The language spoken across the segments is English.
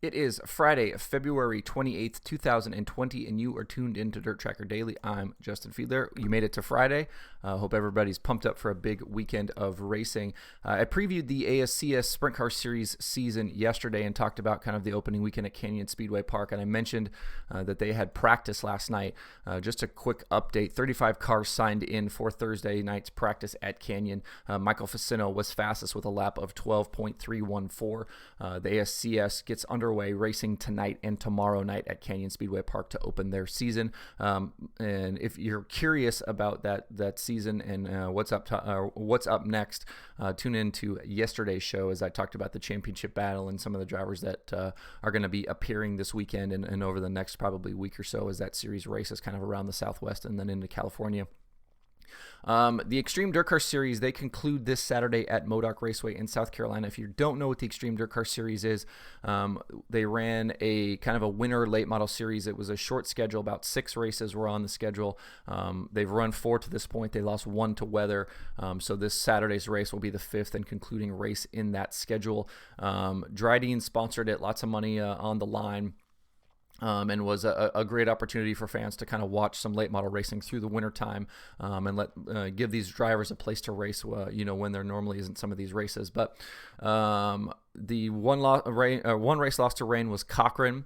It is Friday, February 28th, 2020, and you are tuned into DIRTRACKR Daily. I'm Justin Fiedler. You made it to Friday. Hope everybody's pumped up for a big weekend of racing. I previewed the ASCS Sprint Car Series season yesterday and talked about kind of the opening weekend at Canyon Speedway Park, and I mentioned that they had practice last night. Just a quick update, 35 cars signed in for Thursday night's practice at Canyon. Michael Facino was fastest with a lap of 12.314. The ASCS gets underway racing tonight and tomorrow night at Canyon Speedway Park to open their season. And if you're curious about that season and what's up next, tune in to yesterday's show as I talked about the championship battle and some of the drivers that are going to be appearing this weekend and over the next probably week or so as that series races kind of around the Southwest and then into California. The Xtreme DIRTCar Series, they conclude this Saturday at Modoc Raceway in South Carolina. If you don't know what the Xtreme DIRTCar Series is, they ran a kind of a winter late model series. It was a short schedule. About 6 races were on the schedule. They've run 4 to this point. They lost 1 to weather. So this Saturday's race will be the 5th and concluding race in that schedule. Dryden sponsored it, lots of money on the line. And was a great opportunity for fans to kind of watch some late model racing through the wintertime and give these drivers a place to race, when there normally isn't some of these races. But the one race lost to rain was Cochran.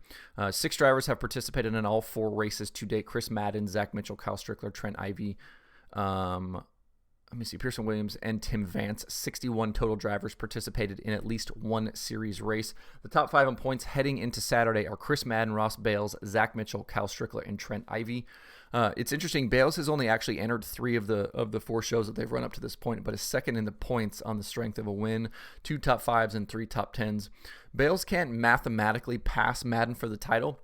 6 drivers have participated in all 4 races to date. Chris Madden, Zach Mitchell, Kyle Strickler, Trent Ivey, Pearson Williams, and Tim Vance. 61 total drivers participated in at least one series race. The top 5 in points heading into Saturday are Chris Madden, Ross Bales, Zach Mitchell, Kyle Strickler, and Trent Ivey. It's interesting. Bales has only actually entered 3 of the 4 shows that they've run up to this point, but is second in the points on the strength of a win, 2 top 5s and 3 top 10s. Bales can't mathematically pass Madden for the title,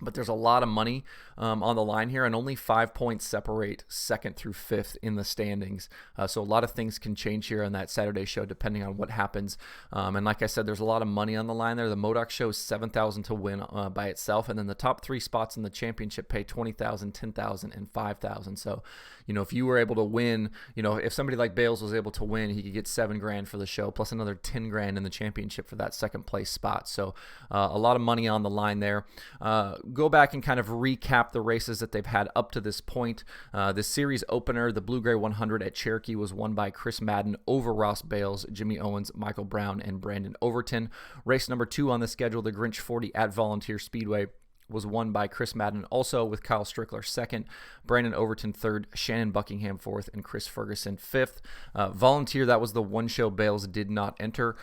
but there's a lot of money on the line here, and only 5 points separate 2nd through 5th in the standings. So a lot of things can change here on that Saturday show depending on what happens. And like I said, there's a lot of money on the line there. The Modoc shows $7,000 to win by itself, and then the top 3 spots in the championship pay $20,000, $10,000, and $5,000. So, if you were able to win, if somebody like Bales was able to win, he could get $7,000 for the show, plus another $10,000 in the championship for that 2nd place spot. So a lot of money on the line there. Go back and kind of recap the races that they've had up to this point. The series opener, the Blue Gray 100 at Cherokee, was won by Chris Madden over Ross Bales, Jimmy Owens, Michael Brown, and Brandon Overton. Race number 2 on the schedule, the Grinch 40 at Volunteer Speedway, was won by Chris Madden, also with Kyle Strickler 2nd, Brandon Overton 3rd, Shannon Buckingham 4th, and Chris Ferguson 5th. Volunteer, that was the one show Bales did not enter.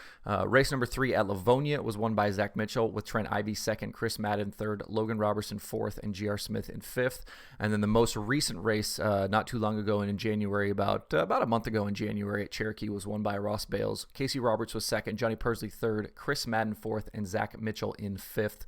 Race number 3 at Livonia was won by Zach Mitchell with Trent Ivey 2nd, Chris Madden 3rd, Logan Robertson 4th, and G.R. Smith in 5th. And then the most recent race, not too long ago in January, about a month ago in January at Cherokee, was won by Ross Bales. Casey Roberts was 2nd, Johnny Persley 3rd, Chris Madden 4th, and Zach Mitchell in 5th.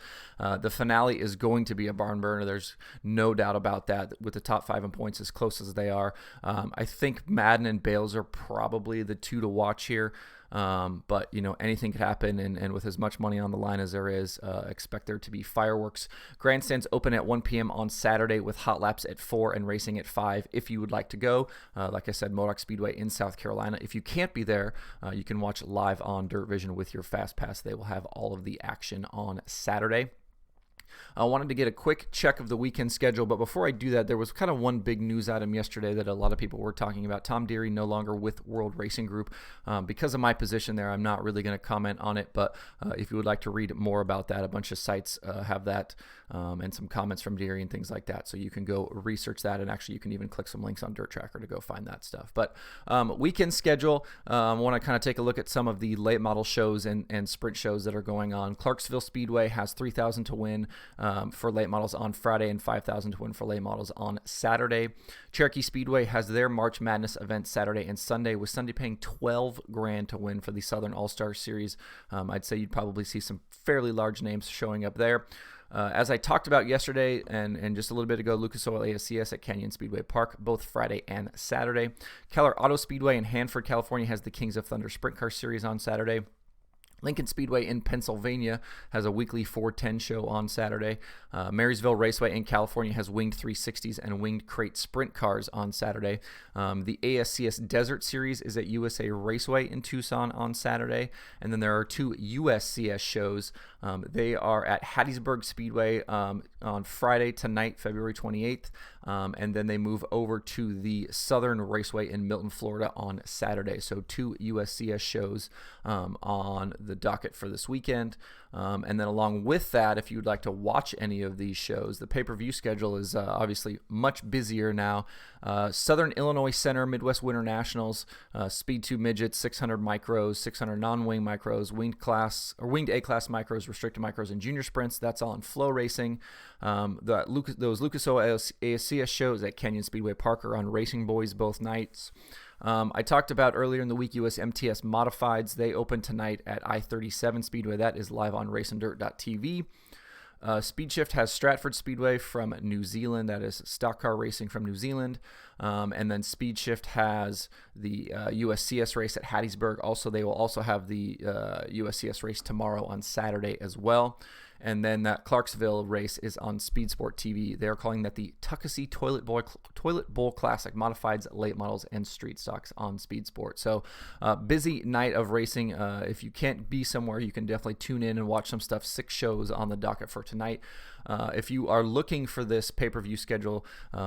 The finale is going to be a barn burner. There's no doubt about that, with the top 5 in points as close as they are. I think Madden and Bales are probably the 2 to watch here. But anything could happen, and with as much money on the line as there is, expect there to be fireworks. Grandstands open at 1 p.m. on Saturday with hot laps at 4 and racing at 5 if you would like to go. Like I said, Modoc Speedway in South Carolina. If you can't be there, you can watch live on Dirt Vision with your Fast Pass. They will have all of the action on Saturday. I wanted to get a quick check of the weekend schedule, but before I do that, there was kind of one big news item yesterday that a lot of people were talking about. Tom Deary no longer with World Racing Group. Because of my position there, I'm not really going to comment on it, but if you would like to read more about that, a bunch of sites have that and some comments from Deary and things like that, so you can go research that, and actually you can even click some links on DIRTRACKR to go find that stuff. But weekend schedule, I want to kind of take a look at some of the late model shows and sprint shows that are going on. Clarksville Speedway has $3,000 to win for late models on Friday and $5,000 to win for late models on Saturday. Cherokee Speedway has their March Madness event Saturday and Sunday, with Sunday paying $12,000 to win for the Southern All-Star Series. I'd say you'd probably see some fairly large names showing up there. As I talked about yesterday and just a little bit ago, Lucas Oil ASCS at Canyon Speedway Park, both Friday and Saturday. Keller Auto Speedway in Hanford, California has the Kings of Thunder Sprint Car Series on Saturday. Lincoln Speedway in Pennsylvania has a weekly 410 show on Saturday. Marysville Raceway in California has winged 360s and winged crate sprint cars on Saturday. The ASCS Desert Series is at USA Raceway in Tucson on Saturday. And then there are 2 USCS shows They are at Hattiesburg Speedway on Friday tonight, February 28th, and then they move over to the Southern Raceway in Milton, Florida on Saturday. So 2 USCS shows on the docket for this weekend. And then along with that, if you would like to watch any of these shows, the pay-per-view schedule is obviously much busier now. Southern Illinois Center Midwest Winter Nationals, Speed 2 Midgets, 600 micros, 600 non-wing micros, winged A class micros, restricted micros, and junior sprints. That's all in Flow Racing. Those Lucas Oil ASCS shows at Canyon Speedway Park are on Racing Boys both nights. I talked about earlier in the week US MTS Modifieds. They open tonight at I-37 Speedway. That is live on racingdirt.tv. Speed Shift has Stratford Speedway from New Zealand. That is stock car racing from New Zealand. And then Speed Shift has the USCS race at Hattiesburg. Also, they will also have the USCS race tomorrow on Saturday as well. And then that Clarksville race is on Speed Sport TV. They are calling that the Tuckasee Toilet Bowl Classic, modifieds, late models, and street stocks on Speed Sport. So busy night of racing. If you can't be somewhere, you can definitely tune in and watch some stuff. 6 shows on the docket for tonight. If you are looking for this pay-per-view schedule,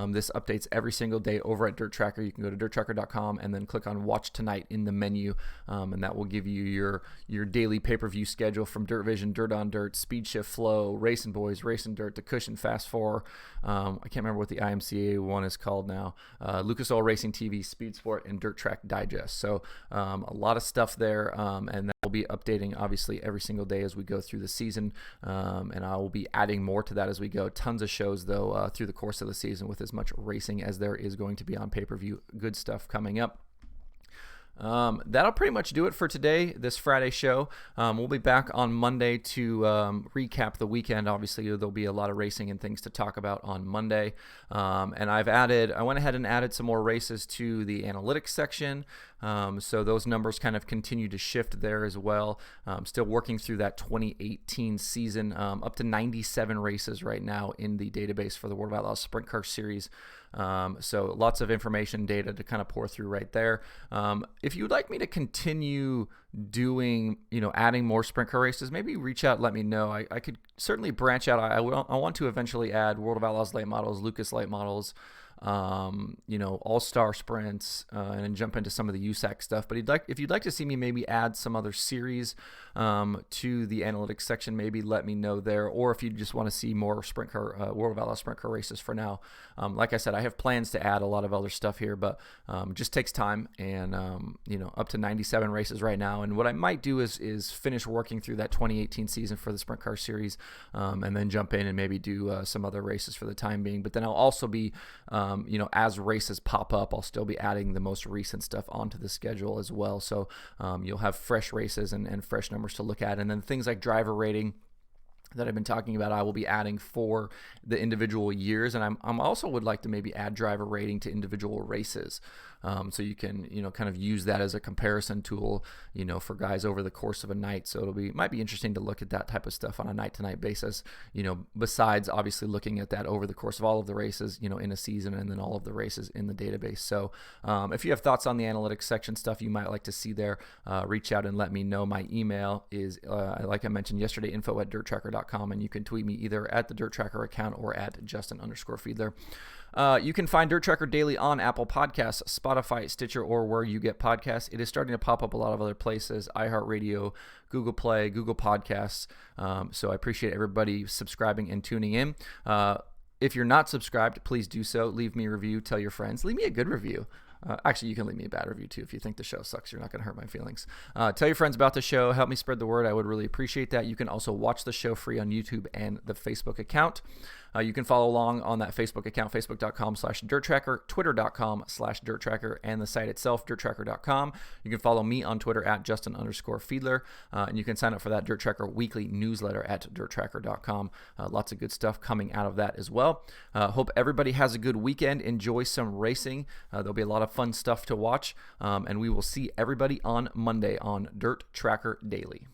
this updates every single day over at DIRTRACKR. You can go to DIRTRACKR.com and then click on Watch Tonight in the menu, and that will give you your daily pay-per-view schedule from Dirt Vision, Dirt on Dirt, Speed Shift, Flow, Racing Boys, Racing Dirt, The Cushion, Fast 4. I can't remember what the IMCA one is called now. Lucas Oil Racing TV, Speed Sport, and Dirt Track Digest. So a lot of stuff there, and that will be updating obviously every single day as we go through the season, and I will be adding more to that as we go. Tons of shows though through the course of the season with as much racing as there is going to be on pay-per-view. Good stuff coming up. That'll pretty much do it for today, this Friday show. We'll be back on Monday to recap the weekend. Obviously, there'll be a lot of racing and things to talk about on Monday. And I went ahead and added some more races to the analytics section. So those numbers kind of continue to shift there as well. Still working through that 2018 season, up to 97 races right now in the database for the World of Outlaws Sprint Car Series. So lots of information, data to kind of pour through right there. If you'd like me to continue doing, adding more sprint car races, maybe reach out, let me know. I could certainly branch out. I want to eventually add World of Outlaws late models, Lucas late models, all-star sprints, and then jump into some of the USAC stuff. But if you'd like to see me maybe add some other series to the analytics section, maybe let me know there. Or if you just want to see more sprint car, World of Outlaws sprint car races for now. Like I said, I have plans to add a lot of other stuff here, but just takes time, and up to 97 races right now. And what I might do is finish working through that 2018 season for the sprint car series, and then jump in and maybe do some other races for the time being. But then I'll also be as races pop up, I'll still be adding the most recent stuff onto the schedule as well. So you'll have fresh races and fresh numbers to look at. And then things like driver rating that I've been talking about, I will be adding for the individual years. And I'm also would like to maybe add driver rating to individual races. So you can, kind of use that as a comparison tool, for guys over the course of a night. So might be interesting to look at that type of stuff on a night-to-night basis, besides obviously looking at that over the course of all of the races, in a season, and then all of the races in the database. So if you have thoughts on the analytics section stuff you might like to see there, reach out and let me know. My email is, like I mentioned yesterday, info@dirttracker.com, and you can tweet me either at the DIRTRACKR account or at Justin_Fiedler. You can find DIRTRACKR Daily on Apple Podcasts, Spotify, Stitcher, or where you get podcasts. It is starting to pop up a lot of other places, iHeartRadio, Google Play, Google Podcasts. So I appreciate everybody subscribing and tuning in. If you're not subscribed, please do so. Leave me a review. Tell your friends. Leave me a good review. Actually, you can leave me a bad review too if you think the show sucks. You're not going to hurt my feelings. Tell your friends about the show. Help me spread the word. I would really appreciate that. You can also watch the show free on YouTube and the Facebook account. You can follow along on that Facebook account, facebook.com/DIRTRACKR, twitter.com/DIRTRACKR, and the site itself, DIRTRACKR.com. You can follow me on Twitter at Justin_Fiedler, and you can sign up for that DIRTRACKR weekly newsletter at DIRTRACKR.com. Lots of good stuff coming out of that as well. Hope everybody has a good weekend. Enjoy some racing. There'll be a lot of fun stuff to watch, and we will see everybody on Monday on DIRTRACKR Daily.